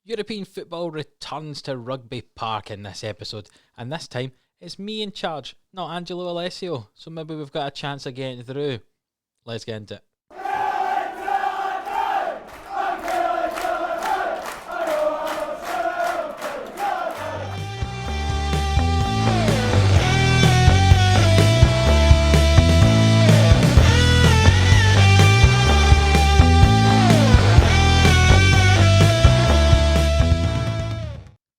European football returns to Rugby Park in this episode, and this time it's me in charge, not Angelo Alessio, so maybe we've got a chance of getting through. Let's get into it.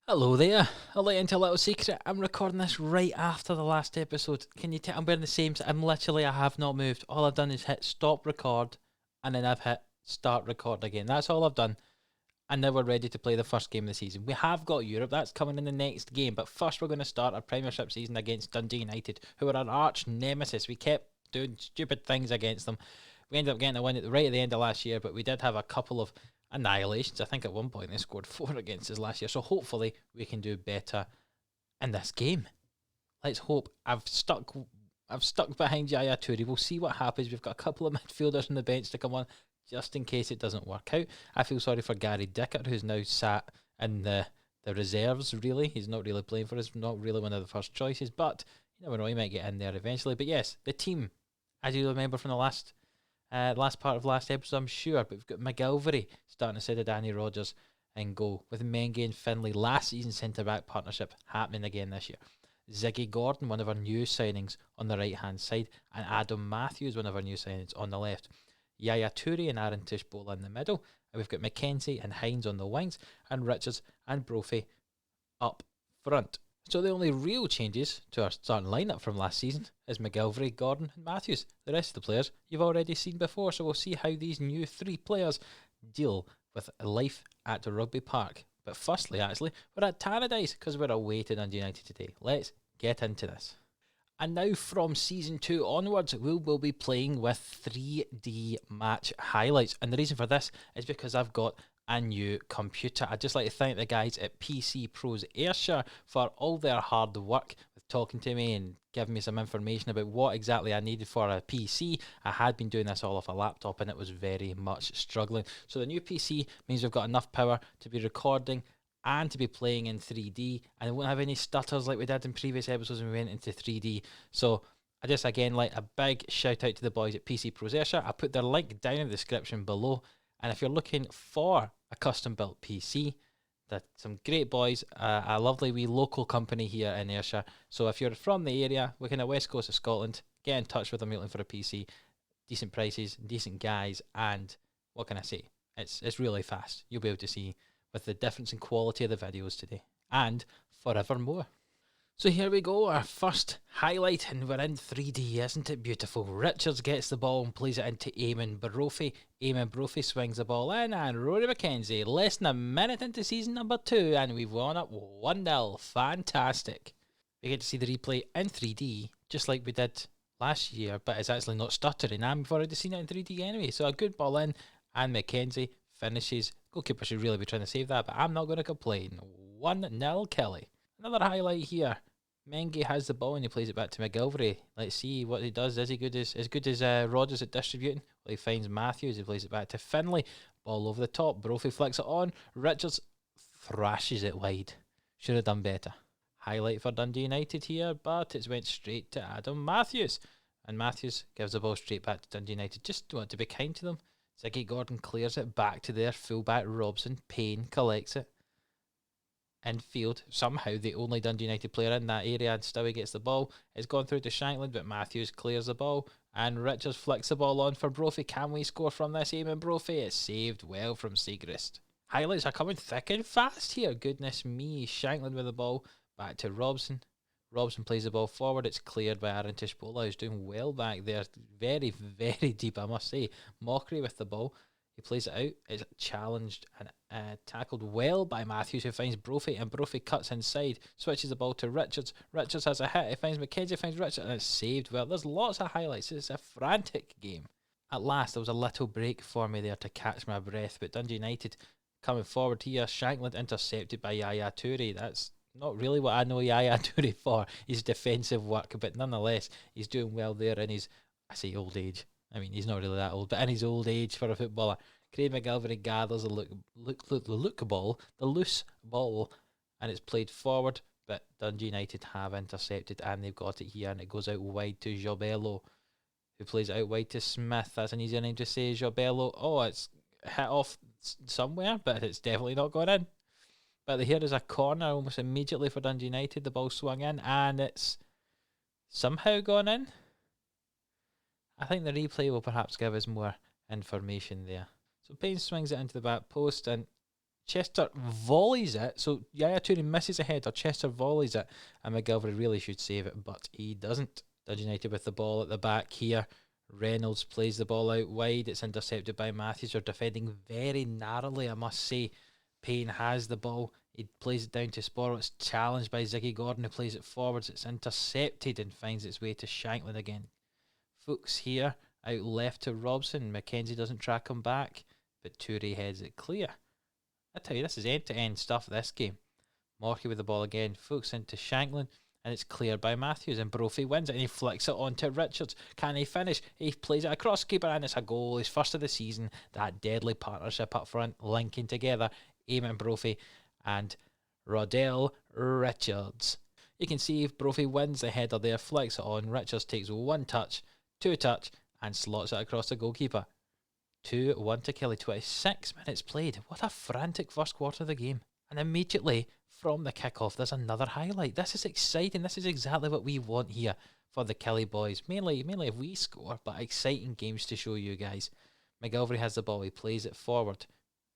Hello there. I'll let you into a little secret. I'm recording this right after the last episode. Can you tell I'm wearing the same? I have not moved. All I've done is hit stop record, and then I've hit start record again. That's all I've done. And now we're ready to play the first game of the season. We have got Europe. That's coming in the next game. But first we're going to start our Premiership season against Dundee United, who are our arch nemesis. We kept doing stupid things against them. We ended up getting a win right at the end of last year, but we did have a couple of annihilations. I think at one point they scored 4 against us last year, so hopefully we can do better in this game. Let's hope. I've stuck behind Yaya Toure. We'll see what happens. We've got a couple of midfielders on the bench to come on just in case it doesn't work out. I feel sorry for Gary Dickert, who's now sat in the reserves, really. He's not really playing for us, not really one of the first choices, but you never know, he might get in there eventually. But yes, the team, as you remember from the last part of last episode, I'm sure, but we've got McGilvery starting instead of Danny Rogers in goal, with Mengi and Finlay last season's centre-back partnership happening again this year. Ziggy Gordon, one of our new signings, on the right-hand side, and Adam Matthews, one of our new signings, on the left. Yaya Toure and Aaron Tishbola in the middle, and we've got McKenzie and Hines on the wings, and Richards and Brophy up front. So the only real changes to our starting lineup from last season is McGilvery, Gordon and Matthews. The rest of the players you've already seen before, so we'll see how these new 3 players deal with life at Rugby Park. But firstly, actually, we're at Tannadice because we're away to Dundee United today. Let's get into this. And now from Season 2 onwards, we will be playing with 3D match highlights. And the reason for this is because I've got a new computer. I'd just like to thank the guys at PC Pros Ayrshire for all their hard work with talking to me and giving me some information about what exactly I needed for a PC. I had been doing this all off a laptop and it was very much struggling. So the new PC means we've got enough power to be recording and to be playing in 3D, and it won't have any stutters like we did in previous episodes when we went into 3D. So I just again like a big shout out to the boys at PC Pros Ayrshire. I put their link down in the description below, and if you're looking for a custom built PC, that's some great boys, a lovely wee local company here in Ayrshire. So if you're from the area, we're in the west coast of Scotland, get in touch with them, you're looking for a PC, decent prices, decent guys, and what can I say? It's really fast. You'll be able to see with the difference in quality of the videos today, and forevermore. So here we go, our first highlight, and we're in 3D, isn't it beautiful? Richards gets the ball and plays it into Eamon Brophy. Eamon Brophy swings the ball in, and Rory McKenzie, less than a minute into season number 2, and we've won up 1-0. Fantastic. We get to see the replay in 3D, just like we did last year, but it's actually not stuttering, and we've already seen it in 3D anyway. So a good ball in, and McKenzie finishes. Goalkeeper should really be trying to save that, but I'm not going to complain. 1-0 Killie. Another highlight here. Mengi has the ball and he plays it back to McGilvery. Let's see what he does. Is he as good as Rogers at distributing? Well, he finds Matthews. He plays it back to Finlay. Ball over the top. Brophy flicks it on. Richards thrashes it wide. Should have done better. Highlight for Dundee United here, but it's went straight to Adam Matthews. And Matthews gives the ball straight back to Dundee United. Just want to be kind to them. Ziggy Gordon clears it back to their fullback Robson. Payne collects it. Infield, somehow the only Dundee United player in that area, and Stewie gets the ball. It's gone through to Shankland, but Matthews clears the ball. And Richards flicks the ball on for Brophy. Can we score from this? Eamon Brophy is saved well from Segrist. Highlights are coming thick and fast here. Goodness me. Shankland with the ball. Back to Robson. Robson plays the ball forward. It's cleared by Aaron Tishbola, who's doing well back there. Very, very deep, I must say. Mockery with the ball. He plays it out. It's challenged and tackled well by Matthews, who finds Brophy, and Brophy cuts inside, switches the ball to Richards. Richards has a hit. He finds McKenzie, finds Richards, and it's saved well. There's lots of highlights. It's a frantic game. At last, there was a little break for me there to catch my breath, but Dundee United coming forward here. Shankland intercepted by Yaya Toure. That's not really what I know Yaya Toure for, his defensive work, but nonetheless, he's doing well there in his, I say old age. I mean, he's not really that old, but in his old age for a footballer, Craig McGilvery gathers the loose ball, and it's played forward, but Dundee United have intercepted, and they've got it here, and it goes out wide to Jobello, who plays it out wide to Smith. That's an easier name to say, Jobello. Oh, it's hit off somewhere, but it's definitely not gone in. But here is a corner almost immediately for Dundee United. The ball swung in, and it's somehow gone in. I think the replay will perhaps give us more information there. So Payne swings it into the back post, and Chester volleys it. So Yaya Toure misses a header, Chester volleys it, and McGilvery really should save it, but he doesn't. Dundee United with the ball at the back here. Reynolds plays the ball out wide. It's intercepted by Matthews. They're defending very narrowly, I must say. Payne has the ball. He plays it down to Sporro. It's challenged by Ziggy Gordon, who plays it forwards. It's intercepted and finds its way to Shanklin again. Fuchs here, out left to Robson. Mackenzie doesn't track him back, but Toure heads it clear. I tell you, this is end-to-end stuff, this game. Morkie with the ball again. Fuchs into Shanklin, and it's cleared by Matthews, and Brophy wins it, and he flicks it on to Richards. Can he finish? He plays it across keeper, and it's a goal. His first of the season. That deadly partnership up front, linking together Eamon Brophy and Rodell Richards. You can see if Brophy wins the header there, flicks it on. Richards takes one touch, two touch, and slots it across the goalkeeper. 2-1 to Killie. 26 minutes played. What a frantic first quarter of the game. And immediately from the kickoff, there's another highlight. This is exciting. This is exactly what we want here for the Killie boys. Mainly if we score, but exciting games to show you guys. McGilvery has the ball. He plays it forward.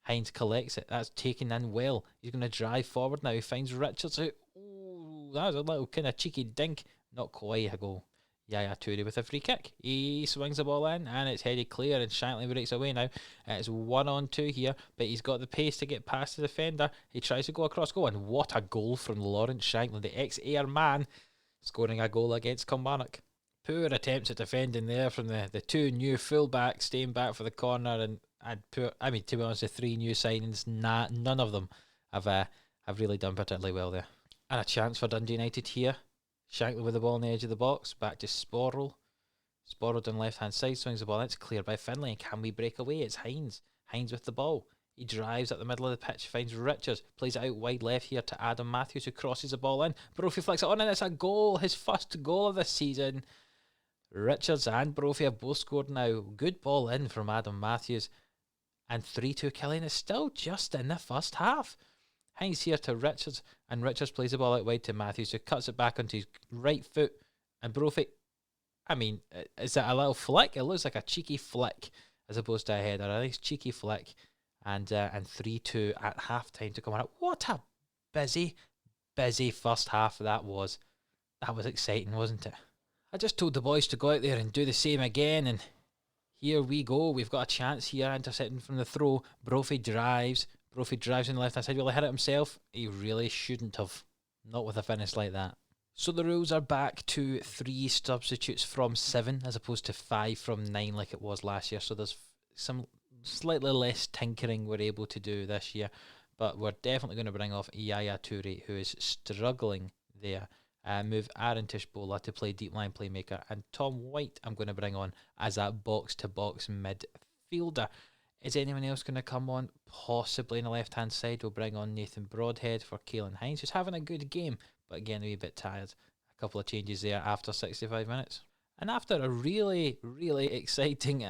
Hines collects it. That's taken in well. He's going to drive forward now. He finds Richards out. Oh, that was a little kind of cheeky dink. Not quite a goal. Yaya Toure with a free kick. He swings the ball in, and it's headed clear, and Shanklin breaks away now. It's 1-on-2 here, but he's got the pace to get past the defender. He tries to go across goal, and what a goal from Lawrence Shanklin, the ex-Ayr man, scoring a goal against Kilmarnock. Poor attempts at defending there from the two new fullbacks staying back for the corner, and poor. I mean, to be honest, the three new signings, none of them have really done particularly well there. And a chance for Dundee United here. Shanklin with the ball on the edge of the box, back to Sporrell. Sporrell down left hand side, swings the ball in. It's cleared by Finlay. Can we break away? It's Hines. Hines with the ball. He drives at the middle of the pitch, finds Richards, plays it out wide left here to Adam Matthews, who crosses the ball in. Brophy flicks it on, and it's a goal, his first goal of the season. Richards and Brophy have both scored now. Good ball in from Adam Matthews. And 3-2 Killie, and it's still just in the first half. Hines here to Richards, and Richards plays the ball out wide to Matthews, who cuts it back onto his right foot. And Brophy, I mean, is that a little flick? It looks like a cheeky flick as opposed to a header. A nice cheeky flick. And 3-2 at half time to come out. What a busy first half that was. That was exciting, wasn't it? I just told the boys to go out there and do the same again, and here we go. We've got a chance here, intercepting from the throw. Brophy drives in the left hand side. Will he hit it himself? He really shouldn't have. Not with a finish like that. So the rules are back to 3 substitutes from 7 as opposed to 5 from 9 like it was last year. So there's some slightly less tinkering we're able to do this year. But we're definitely going to bring off Yaya Toure, who is struggling there. Move Aaron Tishbola to play deep line playmaker. And Tom White I'm going to bring on as that box-to-box midfielder. Is anyone else going to come on? Possibly on the left-hand side. We'll bring on Nathan Broadhead for Caelan Hines, who's having a good game, but again, a wee bit tired. A couple of changes there after 65 minutes. And after a really, really exciting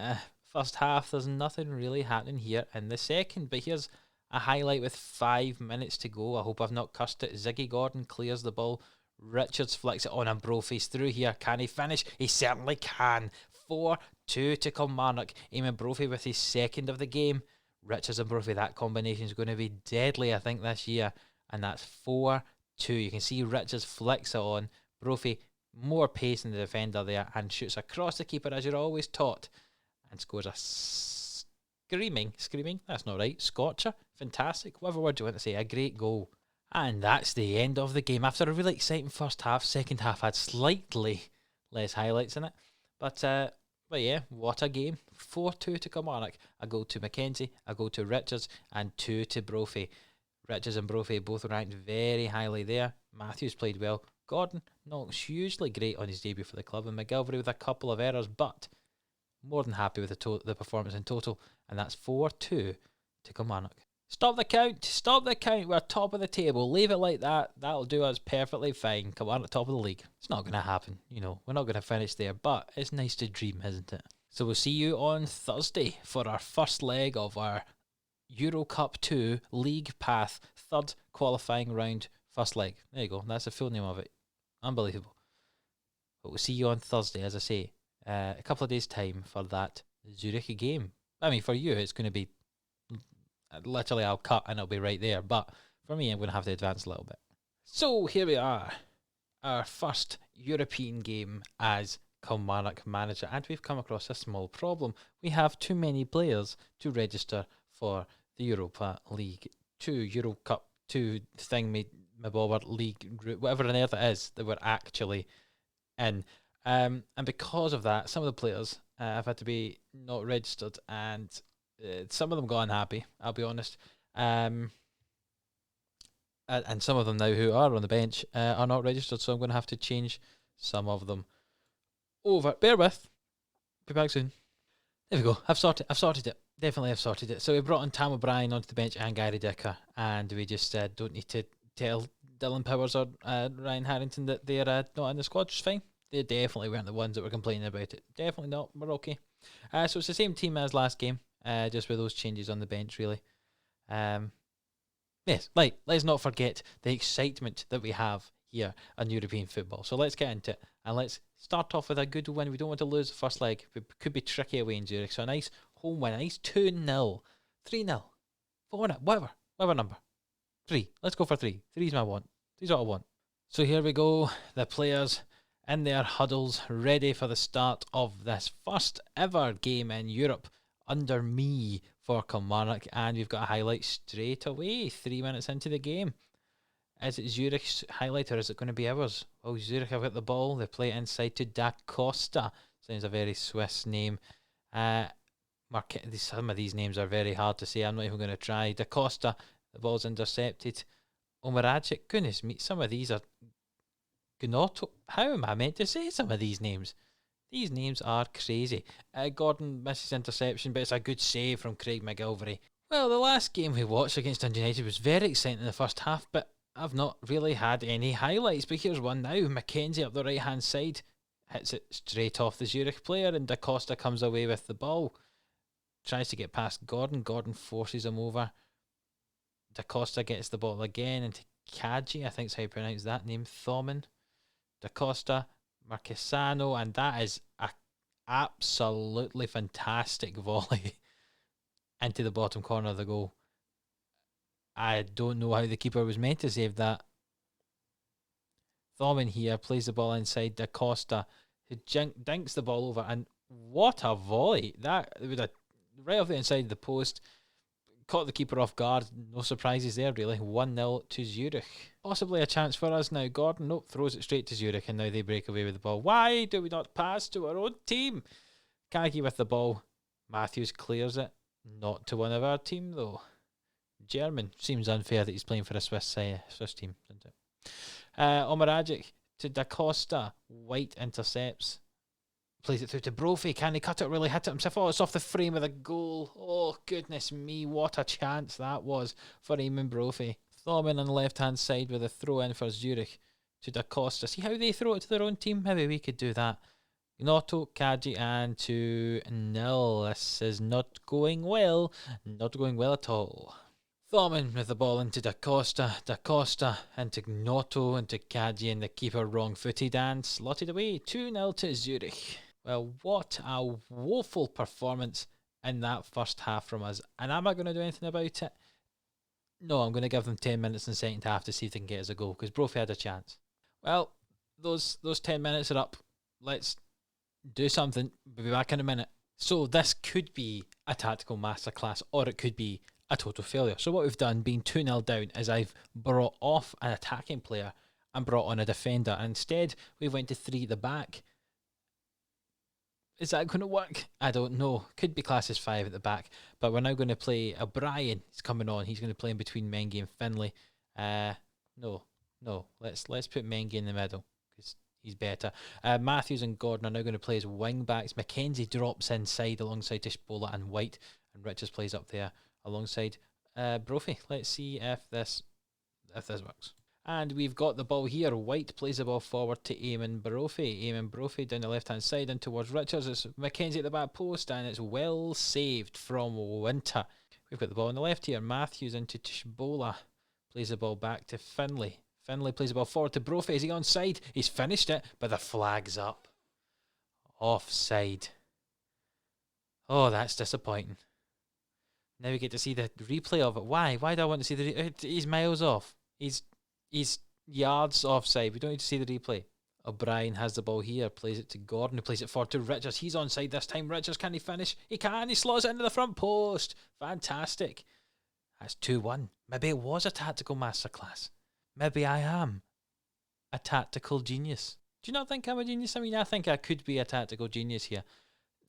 first half, there's nothing really happening here in the second. But here's a highlight with 5 minutes to go. I hope I've not cussed it. Ziggy Gordon clears the ball. Richards flicks it on, and Brophy's through here. Can he finish? He certainly can. 4-2 to Kilmarnock. Eamon Brophy with his second of the game. Richards and Brophy, that combination is going to be deadly, I think, this year. And that's 4-2. You can see Richards flicks it on. Brophy, more pace than the defender there, and shoots across the keeper as you're always taught. And scores a screaming, that's not right, scorcher. Fantastic. Whatever word you want to say. A great goal. And that's the end of the game. After a really exciting first half, second half had slightly less highlights in it. But yeah, what a game. 4-2 to Kilmarnock. A goal to Mackenzie, a goal to Richards, and 2 to Brophy. Richards and Brophy both ranked very highly there. Matthews played well. Gordon, not hugely great on his debut for the club. And McGilvery with a couple of errors. But more than happy with the performance in total, and that's 4-2 to Kilmarnock. Stop the count! Stop the count! We're top of the table. Leave it like that. That'll do us perfectly fine. Kilmarnock top of the league. It's not going to happen. We're not going to finish there, but it's nice to dream, isn't it? So we'll see you on Thursday for our first leg of our Euro Cup 2 League Path 3rd qualifying round first leg. There you go. That's the full name of it. Unbelievable. But we'll see you on Thursday, as I say, a couple of days' time for that Zurich game. I mean, for you, it's going to be literally I'll cut and it'll be right there. But for me, I'm going to have to advance a little bit. So here we are, our first European game as Kilmarnock manager, and we've come across a small problem. We have too many players to register for the Europa League 2, Euro Cup 2 thing, my bobber league group, whatever on earth it is that we're actually in. And because of that, some of the players have had to be not registered, and some of them got unhappy, I'll be honest. And some of them now who are on the bench are not registered, so I'm going to have to change some of them over. Bear with. Be back soon. There we go. I've sorted it. Definitely I've sorted it. So we brought on Tam O'Brien onto the bench and Gary Dicker, and we just don't need to tell Dylan Powers or Ryan Harrington that they're not in the squad, which is fine. They definitely weren't the ones that were complaining about it. Definitely not. We're okay. So it's the same team as last game, just with those changes on the bench, really. Yes, let's not forget the excitement that we have here on European football. So let's get into it, and let's start off with a good win. We don't want to lose the first leg. It could be tricky away in Zurich. So a nice home win, a nice 2-0, 3-0, 4-0, whatever number. 3. Let's go for 3. 3 is my want. 3 is what I want. So here we go. The players in their huddles, ready for the start of this first ever game in Europe under me for Kilmarnock, and we've got a highlight straight away 3 minutes into the game. Is it Zurich's highlight or is it going to be ours? Well, Zurich have got the ball. They play it inside to Da Costa. Sounds a very Swiss name. Some of these names are very hard to say. I'm not even going to try. Da Costa, the ball's intercepted. Omaragic, goodness me, some of these are Gnotto. How am I meant to say some of these names? These names are crazy. Gordon misses interception, but it's a good save from Craig McGilvery. Well, the last game we watched against Dundee United was very exciting in the first half, but I've not really had any highlights. But here's one now. Mackenzie up the right-hand side hits it straight off the Zurich player, and Da Costa comes away with the ball. Tries to get past Gordon. Gordon forces him over. Da Costa gets the ball again into Kaji, I think is how you pronounce that name. Thoman. Da Costa, Marquesano, and that is a absolutely fantastic volley into the bottom corner of the goal. I don't know how the keeper was meant to save that. Thoman here plays the ball inside Da Costa, who dinks the ball over, and what a volley! That was right off the inside of the post. Caught the keeper off guard. No surprises there, really. 1-0 to Zurich. Possibly a chance for us now. Gordon, nope, throws it straight to Zurich, and now they break away with the ball. Why do we not pass to our own team? Kagi with the ball. Matthews clears it. Not to one of our team, though. German. Seems unfair that he's playing for a Swiss team, doesn't it? Omaragic to Da Costa. White intercepts. Plays it through to Brophy. Can he cut it? Really hit it himself? Oh, it's off the frame of the goal. Oh, goodness me. What a chance that was for Eamon Brophy. Thoman on the left-hand side with a throw in for Zurich to Da Costa. See how they throw it to their own team? Maybe we could do that. Gnotto, Kaji, and 2-0. This is not going well. Not going well at all. Thoman with the ball into Da Costa into Gnotto, into Kaji, and the keeper wrong-footed and slotted away. 2-0 to Zurich. Well, what a woeful performance in that first half from us. And am I going to do anything about it? No, I'm going to give them 10 minutes in the second half to see if they can get us a goal, because Brophy had a chance. Well, those 10 minutes are up. Let's do something. We'll be back in a minute. So this could be a tactical masterclass, or it could be a total failure. So what we've done, being 2-0 down, is I've brought off an attacking player and brought on a defender. And instead, we went to 3 at the back. Is that going to work? I don't know. Could be classed as 5 at the back. But we're now going to play O'Brien. He's coming on. He's going to play in between Mengi and Finlay. No. Let's put Mengi in the middle, because He's better. Matthews and Gordon are now going to play as wing backs. McKenzie drops inside alongside Tishbola and White, and Richards plays up there alongside Brophy. Let's see if this works. And we've got the ball here. White plays the ball forward to Eamon Brophy. Eamon Brophy down the left hand side and towards Richards. It's McKenzie at the back post, and it's well saved from Winter. We've got the ball on the left here. Matthews into Tishbola. Plays the ball back to Finlay. Finlay plays the ball forward to Brophy. Is he onside? He's finished it, but the flag's up. Offside. Oh, that's disappointing. Now we get to see the replay of it. Why? Why do I want to see the... He's miles off. He's yards offside. We don't need to see the replay. O'Brien has the ball here. Plays it to Gordon, who plays it forward to Richards. He's onside this time. Richards, can he finish? He can. He slots it into the front post. Fantastic. That's 2-1. Maybe it was a tactical masterclass. Maybe I am a tactical genius. Do you not think I'm a genius? I mean, I think I could be a tactical genius here.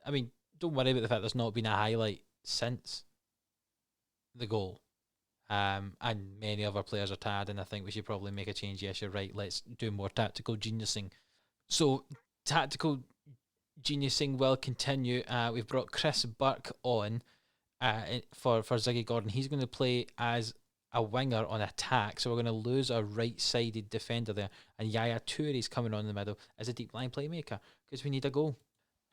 I mean, don't worry about the fact there's not been a highlight since the goal. And many other players are tired, and I think we should probably make a change. Yes, you're right. Let's do more tactical geniusing. So, tactical geniusing will continue. We've brought Chris Burke on for Ziggy Gordon. He's going to play as a winger on attack, so we're going to lose our right-sided defender there, and Yaya Touré's coming on in the middle as a deep line playmaker because we need a goal.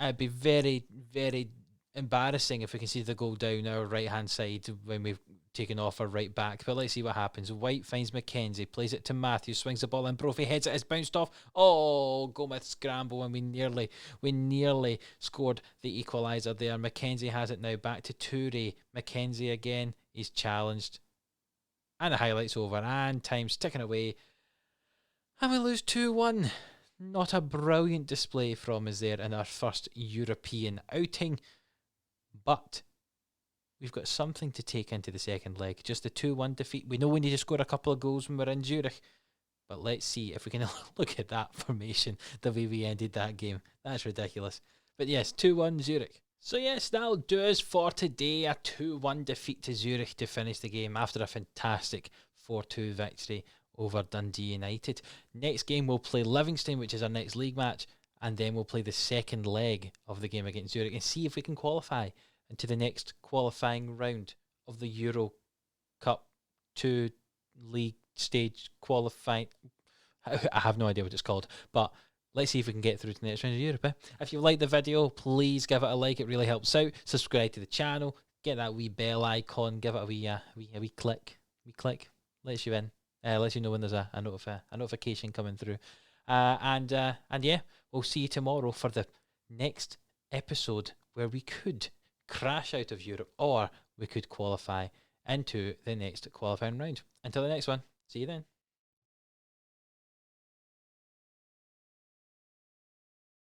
It'd be very, very embarrassing if we can see the goal down our right-hand side when we've taken off our right back, but let's see what happens. White finds McKenzie, plays it to Matthews, swings the ball in, Brophy heads it, it's bounced off. Oh, Gomez scramble, and we nearly scored the equaliser there. McKenzie has it now, back to Touré. McKenzie again, he's challenged. And the highlight's over, and time's ticking away. And we lose 2-1. Not a brilliant display from us there in our first European outing. But we've got something to take into the second leg. Just a 2-1 defeat. We know we need to score a couple of goals when we're in Zurich. But let's see if we can look at that formation, the way we ended that game. That's ridiculous. But yes, 2-1 Zurich. So yes, that'll do us for today. A 2-1 defeat to Zurich to finish the game after a fantastic 4-2 victory over Dundee United. Next game we'll play Livingston, which is our next league match, and then we'll play the second leg of the game against Zurich and see if we can qualify into the next qualifying round of the Euro Cup 2 league stage qualifying. I have no idea what it's called, but let's see if we can get through to the next round of Europe. If you like the video, please give it a like. It really helps out. Subscribe to the channel. Get that wee bell icon. Give it a wee click. Lets you in. Lets you know when there's a notification coming through. And yeah, we'll see you tomorrow for the next episode where we could crash out of Europe or we could qualify into the next qualifying round. Until the next one, see you then.